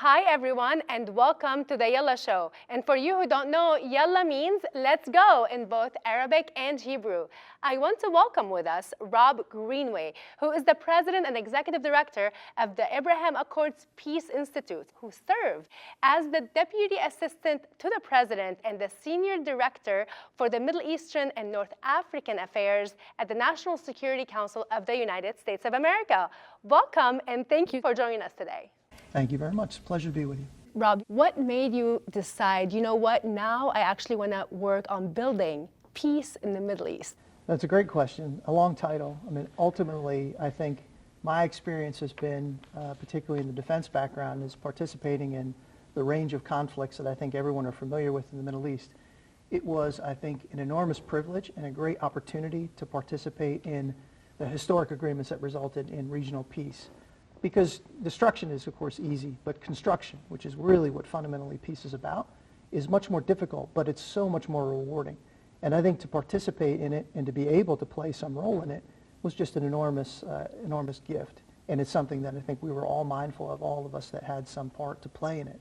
Hi everyone and welcome to the Yalla Show. And for you who don't know, Yalla means let's go in both Arabic and Hebrew. I want to welcome with us Rob Greenway, who is the President and Executive Director of the Abraham Accords Peace Institute, who served as the Deputy Assistant to the President and the Senior Director for the Middle Eastern and North African Affairs at the National Security Council of the United States of America. Welcome and thank you for joining us today. Thank you very much. Pleasure to be with you. Rob, what made you decide, you know what, now I actually want to work on building peace in the Middle East? That's a great question, a long title. I mean, ultimately, I think my experience has been, particularly in the defense background, is participating in the range of conflicts that I think everyone are familiar with in the Middle East. It was, I think, an enormous privilege and a great opportunity to participate in the historic agreements that resulted in regional peace. Because destruction is, of course, easy, but construction, which is really what fundamentally peace is about, is much more difficult, but it's so much more rewarding. And I think to participate in it and to be able to play some role in it was just an enormous gift. And it's something that I think we were all mindful of, all of us that had some part to play in it.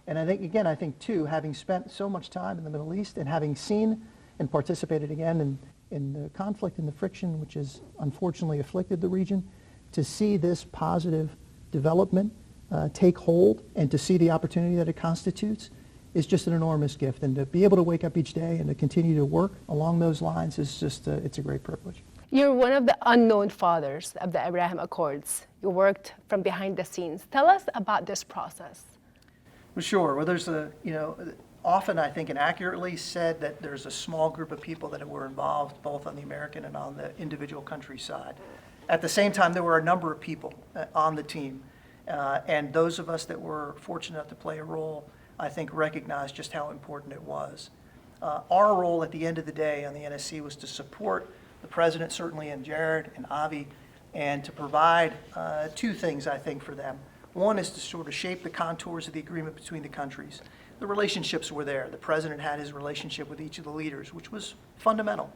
And I think, again, too, having spent so much time in the Middle East and having seen and participated again in the conflict and the friction which has unfortunately afflicted the region, to see this positive development take hold and to see the opportunity that it constitutes is just an enormous gift. And to be able to wake up each day and to continue to work along those lines is just, it's a great privilege. You're one of the unknown fathers of the Abraham Accords. You worked from behind the scenes. Tell us about this process. Well, sure. Well, there's often I think and accurately said that there's a small group of people that were involved both on the American and on the individual country side. At the same time, there were a number of people on the team, and those of us that were fortunate enough to play a role, I think, recognized just how important it was. Our role at the end of the day on the NSC was to support the President, certainly, and Jared and Avi, and to provide two things, I think, for them. One is to sort of shape the contours of the agreement between the countries. The relationships were there. The President had his relationship with each of the leaders, which was fundamental.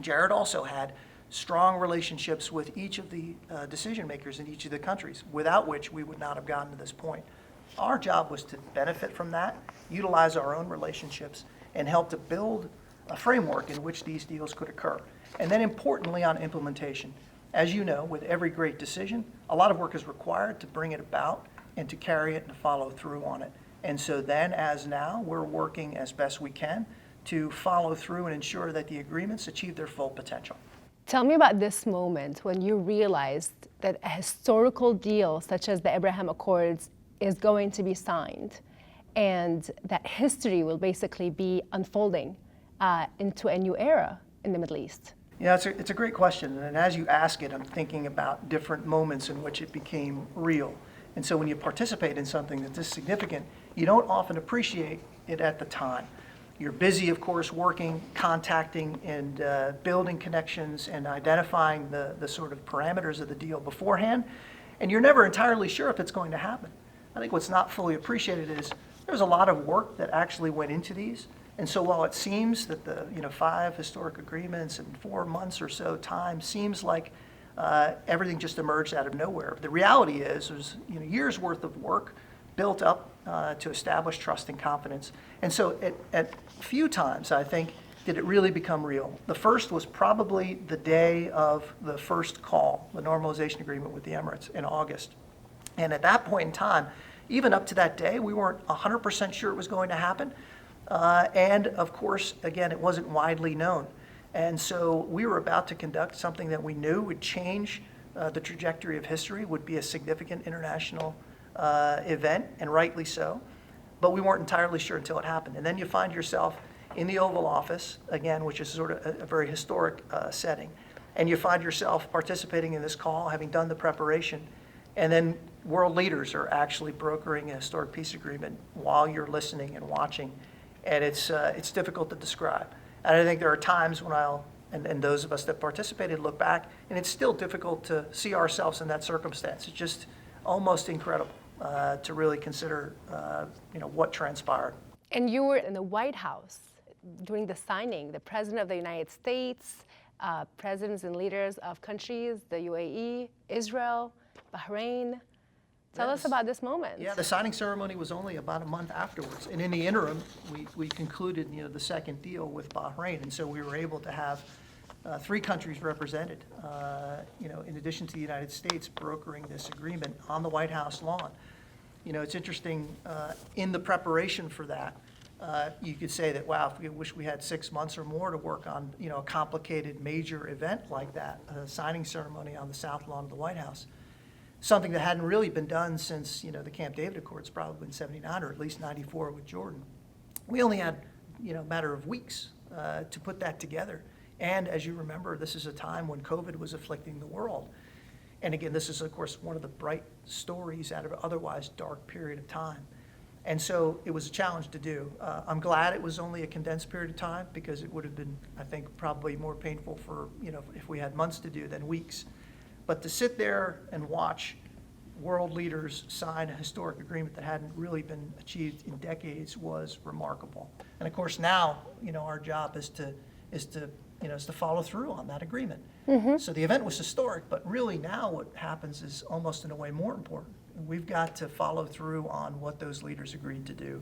Jared also had strong relationships with each of the decision makers in each of the countries, without which we would not have gotten to this point. Our job was to benefit from that, utilize our own relationships, and help to build a framework in which these deals could occur. And then importantly on implementation. As you know, with every great decision, a lot of work is required to bring it about and to carry it and to follow through on it. And so then, as now, we're working as best we can to follow through and ensure that the agreements achieve their full potential. Tell me about this moment when you realized that a historical deal such as the Abraham Accords is going to be signed and that history will basically be unfolding into a new era in the Middle East. Yeah, it's a great question. And as you ask it, I'm thinking about different moments in which it became real. And so when you participate in something that's this significant, you don't often appreciate it at the time. You're busy, of course, working, contacting, and building connections and identifying the sort of parameters of the deal beforehand, and you're never entirely sure if it's going to happen. I think what's not fully appreciated is there's a lot of work that actually went into these, and so while it seems that the 5 historic agreements in 4 months or so time seems like everything just emerged out of nowhere, the reality is there's years worth of work built up to establish trust and confidence. And so at few times, I think, did it really become real. The first was probably the day of the first call, the normalization agreement with the Emirates in August. And at that point in time, even up to that day, we weren't 100% sure it was going to happen. And of course, again, it wasn't widely known. And so we were about to conduct something that we knew would change the trajectory of history, would be a significant international event, and rightly so, but we weren't entirely sure until it happened. And then you find yourself in the Oval Office, again, which is sort of a very historic setting, and you find yourself participating in this call, having done the preparation, and then world leaders are actually brokering a historic peace agreement while you're listening and watching, and it's difficult to describe. And I think there are times when and those of us that participated look back, and it's still difficult to see ourselves in that circumstance. It's just almost incredible to really consider, what transpired. And you were in the White House during the signing. The President of the United States, presidents and leaders of countries, the UAE, Israel, Bahrain, Tell us about this moment. Yeah, the signing ceremony was only about a month afterwards. And in the interim, we concluded, the second deal with Bahrain. And so we were able to have 3 countries represented, in addition to the United States, brokering this agreement on the White House lawn. It's interesting, in the preparation for that, you could say that, wow, if we wish we had 6 months or more to work on, a complicated major event like that, a signing ceremony on the South Lawn of the White House. Something that hadn't really been done since, the Camp David Accords, probably in '79 or at least '94 with Jordan. We only had, a matter of weeks to put that together. And as you remember, this is a time when COVID was afflicting the world. And again, this is, of course, one of the bright stories out of an otherwise dark period of time. And so it was a challenge to do. I'm glad it was only a condensed period of time, because it would have been, I think, probably more painful for, if we had months to do than weeks. But to sit there and watch world leaders sign a historic agreement that hadn't really been achieved in decades was remarkable. And of course now, our job is to follow through on that agreement. Mm-hmm. So the event was historic, but really now what happens is almost in a way more important. We've got to follow through on what those leaders agreed to do.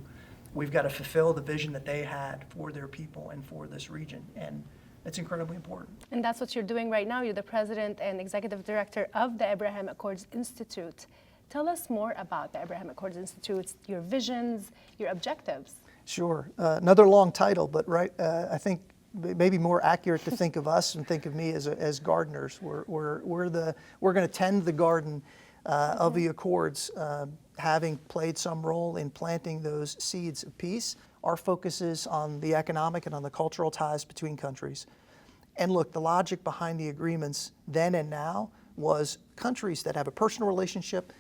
We've got to fulfill the vision that they had for their people and for this region. And it's incredibly important. And that's what you're doing right now. You're the president and executive director of the Abraham Accords Institute. Tell us more about the Abraham Accords Institute, your visions, your objectives. Sure. Another long title, but I think maybe more accurate to think of us and think of me as gardeners. We're going to tend the garden of the Accords, having played some role in planting those seeds of peace. Our focus is on the economic and on the cultural ties between countries. And look, the logic behind the agreements then and now was countries that have a personal relationship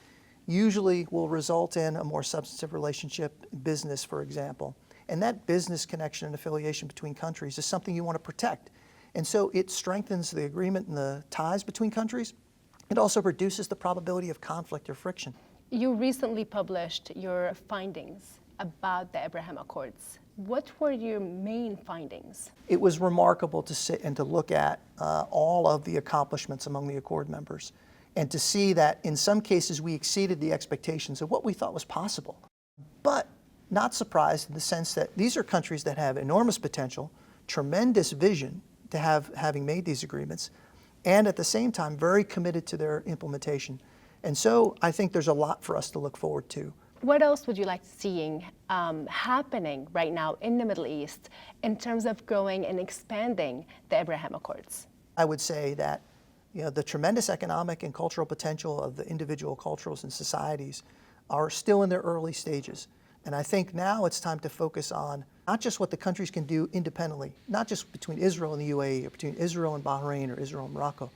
usually will result in a more substantive relationship, business, for example. And that business connection and affiliation between countries is something you want to protect. And so it strengthens the agreement and the ties between countries. It also reduces the probability of conflict or friction. You recently published your findings about the Abraham Accords. What were your main findings? It was remarkable to sit and to look at all of the accomplishments among the Accord members, and to see that in some cases we exceeded the expectations of what we thought was possible. But not surprised in the sense that these are countries that have enormous potential, tremendous vision to having made these agreements, and at the same time very committed to their implementation. And so I think there's a lot for us to look forward to. What else would you like seeing happening right now in the Middle East in terms of growing and expanding the Abraham Accords? I would say that the tremendous economic and cultural potential of the individual cultures and societies are still in their early stages. And I think now it's time to focus on not just what the countries can do independently, not just between Israel and the UAE, or between Israel and Bahrain, or Israel and Morocco,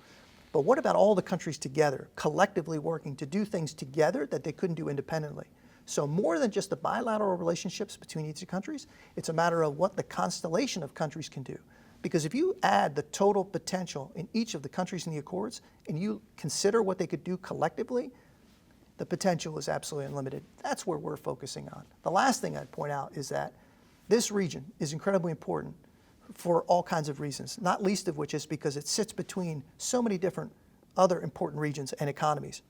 but what about all the countries together, collectively working to do things together that they couldn't do independently? So more than just the bilateral relationships between each of the countries, it's a matter of what the constellation of countries can do. Because if you add the total potential in each of the countries in the Accords, and you consider what they could do collectively, the potential is absolutely unlimited. That's where we're focusing on. The last thing I'd point out is that this region is incredibly important for all kinds of reasons, not least of which is because it sits between so many different other important regions and economies.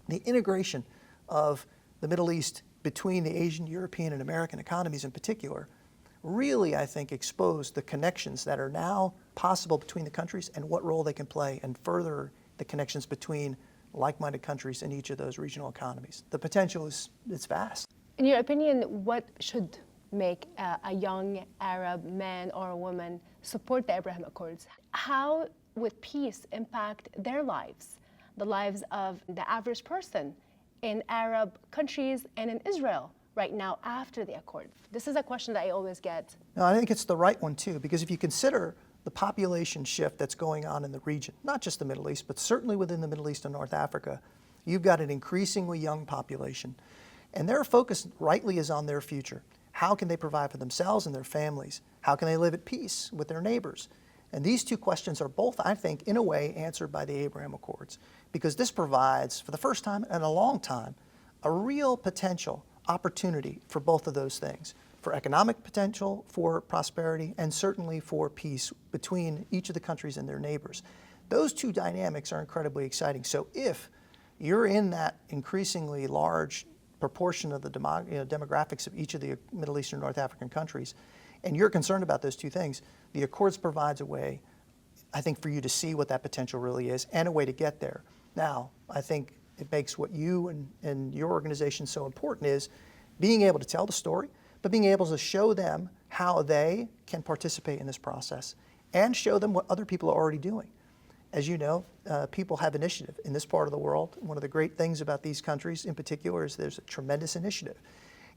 The integration of the Middle East between the Asian, European, and American economies in particular really, I think, exposed the connections that are now possible between the countries and what role they can play, and further the connections between like-minded countries in each of those regional economies. The potential is vast. In your opinion, what should make a young Arab man or a woman support the Abraham Accords? How would peace impact their lives, the lives of the average person in Arab countries and in Israel right now after the Accord? This is a question that I always get. No, I think it's the right one too, because if you consider the population shift that's going on in the region, not just the Middle East, but certainly within the Middle East and North Africa, you've got an increasingly young population. And their focus rightly is on their future. How can they provide for themselves and their families? How can they live at peace with their neighbors? And these two questions are both, I think, in a way answered by the Abraham Accords, because this provides, for the first time in a long time, a real potential opportunity for both of those things, for economic potential, for prosperity, and certainly for peace between each of the countries and their neighbors. Those two dynamics are incredibly exciting. So if you're in that increasingly large proportion of the demographics of each of the Middle Eastern North African countries, and you're concerned about those two things, the Accords provides a way, I think, for you to see what that potential really is and a way to get there. Now, I think it makes what you and your organization so important is being able to tell the story, but being able to show them how they can participate in this process and show them what other people are already doing. As you know, people have initiative in this part of the world. One of the great things about these countries in particular is there's a tremendous initiative.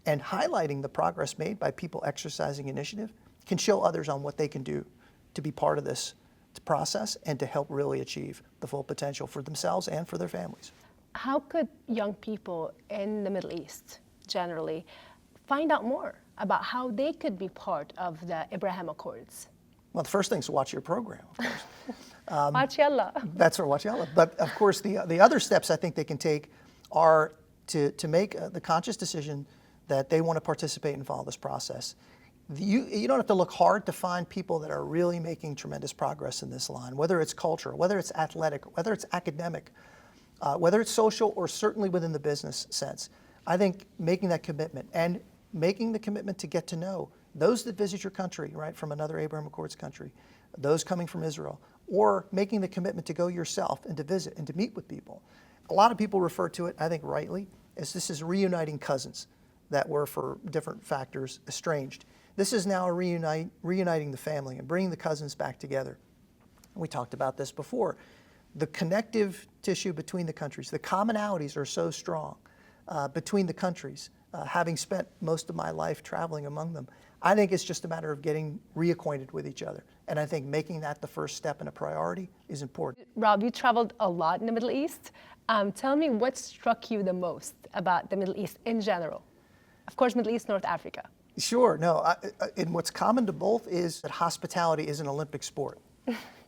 And highlighting the progress made by people exercising initiative can show others on what they can do to be part of this process and to help really achieve the full potential for themselves and for their families. How could young people in the Middle East generally find out more about how they could be part of the Abraham Accords? Well, the first thing is to watch your program, of course. Watch Yalla. That's right, watch Yalla. But of course, the other steps I think they can take are to make the conscious decision that they want to participate and follow this process. You don't have to look hard to find people that are really making tremendous progress in this line, whether it's cultural, whether it's athletic, whether it's academic, whether it's social, or certainly within the business sense. I think making that commitment and making the commitment to get to know those that visit your country, right, from another Abraham Accords country, those coming from Israel, or making the commitment to go yourself and to visit and to meet with people. A lot of people refer to it, I think rightly, as this is reuniting cousins that were, for different factors, estranged. This is now reuniting the family and bringing the cousins back together. We talked about this before. The connective tissue between the countries, the commonalities are so strong between the countries, having spent most of my life traveling among them. I think it's just a matter of getting reacquainted with each other. And I think making that the first step and a priority is important. Rob, you traveled a lot in the Middle East. Tell me what struck you the most about the Middle East in general? Of course, Middle East, North Africa. Sure, no, and what's common to both is that hospitality is an Olympic sport.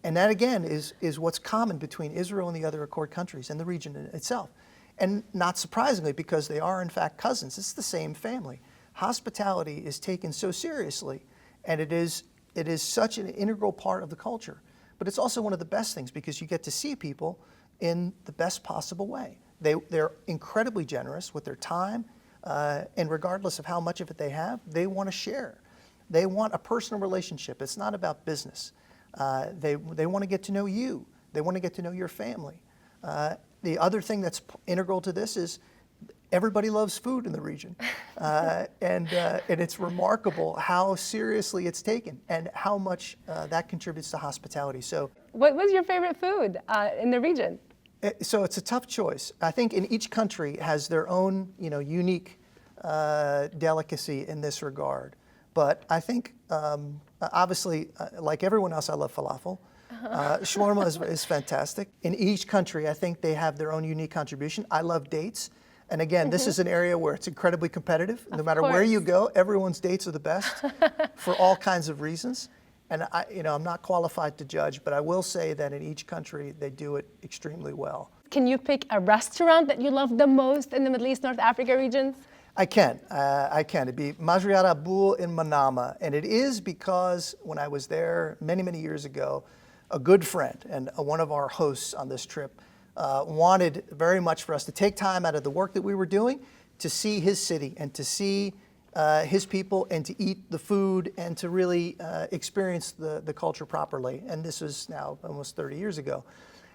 And that, again, is what's common between Israel and the other Accord countries and the region itself. And not surprisingly, because they are, in fact, cousins, it's the same family. Hospitality is taken so seriously, and it is such an integral part of the culture. But it's also one of the best things because you get to see people in the best possible way. They're incredibly generous with their time, and regardless of how much of it they have, they want to share. They want a personal relationship. It's not about business. They want to get to know you. They want to get to know your family. The other thing that's integral to this is everybody loves food in the region. And it's remarkable how seriously it's taken and how much that contributes to hospitality. So, what was your favorite food in the region? So it's a tough choice. I think in each country has their own, unique delicacy in this regard. But I think, obviously, like everyone else, I love falafel. Shawarma is fantastic. In each country, I think they have their own unique contribution. I love dates. And again, this is an area where it's incredibly competitive. No matter where you go, everyone's dates are the best for all kinds of reasons. And I'm not qualified to judge, but I will say that in each country, they do it extremely well. Can you pick a restaurant that you love the most in the Middle East, North Africa regions? I can. It'd be Majriat Abul in Manama. And it is because when I was there many, many years ago, a good friend and one of our hosts on this trip wanted very much for us to take time out of the work that we were doing to see his city and to see his people and to eat the food and to really experience the culture properly. And this was now almost 30 years ago.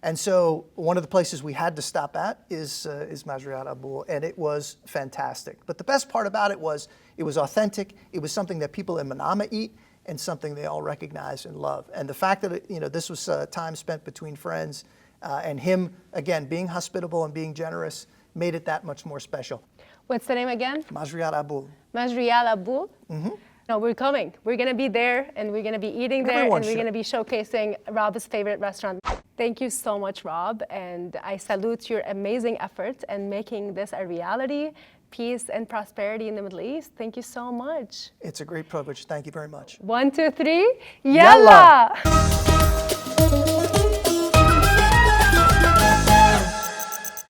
And so one of the places we had to stop at is Majriat Abul, and it was fantastic. But the best part about it was authentic. It was something that people in Manama eat and something they all recognize and love. And the fact that this was time spent between friends and him, again, being hospitable and being generous made it that much more special. What's the name again? Majriat Abul. Majriat Abul? Mm-hmm. No, we're coming. We're going to be there, and we're going to be eating there, and we're going to be showcasing Rob's favorite restaurant. Thank you so much, Rob, and I salute your amazing efforts in making this a reality, peace and prosperity in the Middle East. Thank you so much. It's a great privilege. Thank you very much. 1, 2, 3, Yalla!